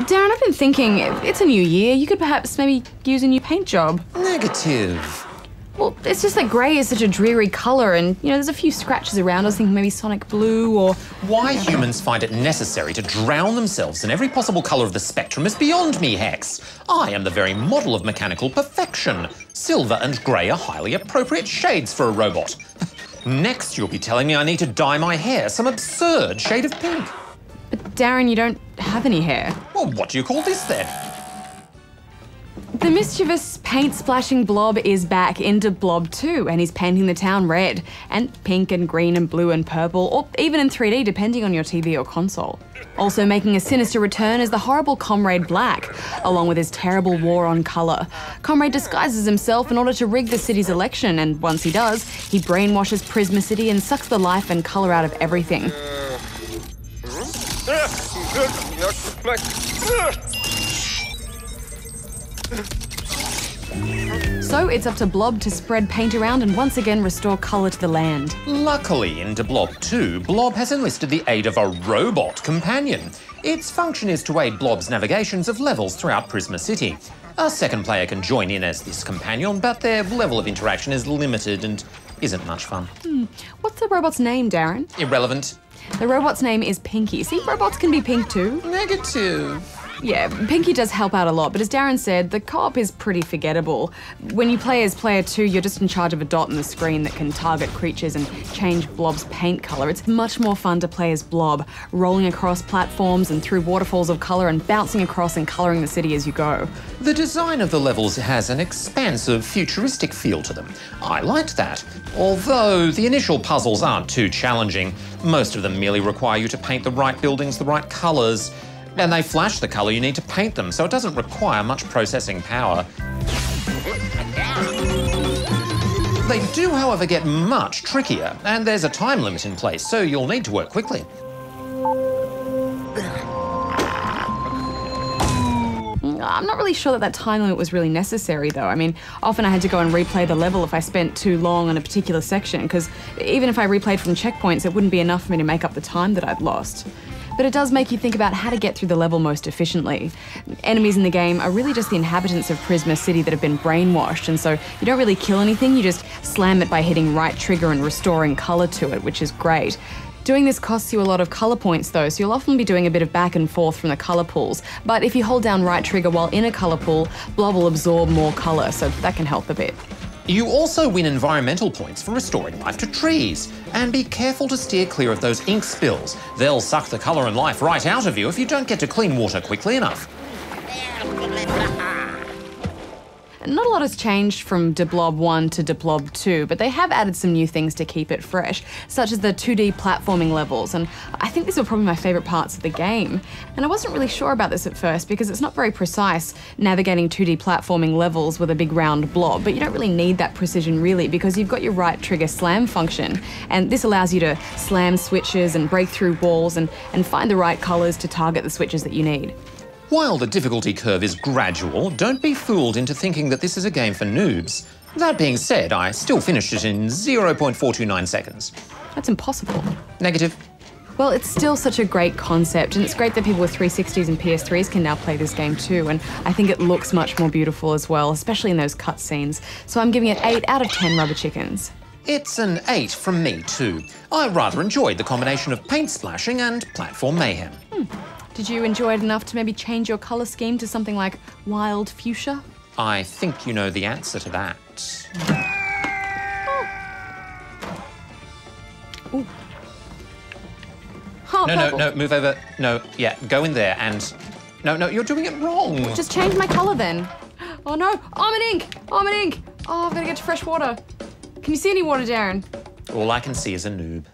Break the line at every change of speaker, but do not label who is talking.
Darren, I've been thinking, it's a new year. You could perhaps maybe use a new paint job.
Negative.
Well, it's just that grey is such a dreary colour and, there's a few scratches around. I was thinking maybe Sonic Blue or...
Why humans find it necessary to drown themselves in every possible colour of the spectrum is beyond me, Hex. I am the very model of mechanical perfection. Silver and grey are highly appropriate shades for a robot. Next, you'll be telling me I need to dye my hair some absurd shade of pink.
But Darren, you don't have any hair.
Well, what do you call this then?
The mischievous paint-splashing Blob is back into Blob 2 and he's painting the town red and pink and green and blue and purple, or even in 3D depending on your TV or console. Also making a sinister return is the horrible Comrade Black, along with his terrible war on colour. Comrade disguises himself in order to rig the city's election, and once he does, he brainwashes Prisma City and sucks the life and colour out of everything. So it's up to Blob to spread paint around and once again restore colour to the land.
Luckily, in Blob 2, Blob has enlisted the aid of a robot companion. Its function is to aid Blob's navigations of levels throughout Prisma City. A second player can join in as this companion, but their level of interaction is limited and isn't much fun.
What's the robot's name, Darren?
Irrelevant.
The robot's name is Pinky. See, robots can be pink too.
Negative.
Yeah, Pinky does help out a lot, but as Darren said, the co-op is pretty forgettable. When you play as player 2, you're just in charge of a dot on the screen that can target creatures and change Blob's paint colour. It's much more fun to play as Blob, rolling across platforms and through waterfalls of colour and bouncing across and colouring the city as you go.
The design of the levels has an expansive, futuristic feel to them. I liked that. Although the initial puzzles aren't too challenging, most of them merely require you to paint the right buildings the right colours. And they flash the colour you need to paint them, so it doesn't require much processing power. They do, however, get much trickier, and there's a time limit in place, so you'll need to work quickly.
I'm not really sure that time limit was really necessary, though. I mean, often I had to go and replay the level if I spent too long on a particular section, because even if I replayed from checkpoints, it wouldn't be enough for me to make up the time that I'd lost. But it does make you think about how to get through the level most efficiently. Enemies in the game are really just the inhabitants of Prisma City that have been brainwashed, and so you don't really kill anything, you just slam it by hitting right trigger and restoring colour to it, which is great. Doing this costs you a lot of colour points though, so you'll often be doing a bit of back and forth from the colour pools. But if you hold down right trigger while in a colour pool, Blob will absorb more colour, so that can help a bit.
You also win environmental points for restoring life to trees. And be careful to steer clear of those ink spills. They'll suck the colour and life right out of you if you don't get to clean water quickly enough.
Not a lot has changed from Blob 1 to Blob 2, but they have added some new things to keep it fresh, such as the 2D platforming levels, and I think these were probably my favourite parts of the game. And I wasn't really sure about this at first because it's not very precise navigating 2D platforming levels with a big round blob, but you don't really need that precision really because you've got your right trigger slam function, and this allows you to slam switches and break through walls and find the right colours to target the switches that you need.
While the difficulty curve is gradual, don't be fooled into thinking that this is a game for noobs. That being said, I still finished it in 0.429 seconds.
That's impossible.
Negative.
Well, it's still such a great concept, and it's great that people with 360s and PS3s can now play this game too, and I think it looks much more beautiful as well, especially in those cutscenes. So I'm giving it 8 out of 10 rubber chickens.
It's an 8 from me too. I rather enjoyed the combination of paint splashing and platform mayhem.
Did you enjoy it enough to maybe change your colour scheme to something like wild fuchsia?
I think you know the answer to that.
Ooh. Oh,
No, move over. No, yeah, go in there and... No, you're doing it wrong.
Just change my colour then. Oh no, almond ink! Almond ink! Oh, I've got to get to fresh water. Can you see any water, Darren?
All I can see is a noob.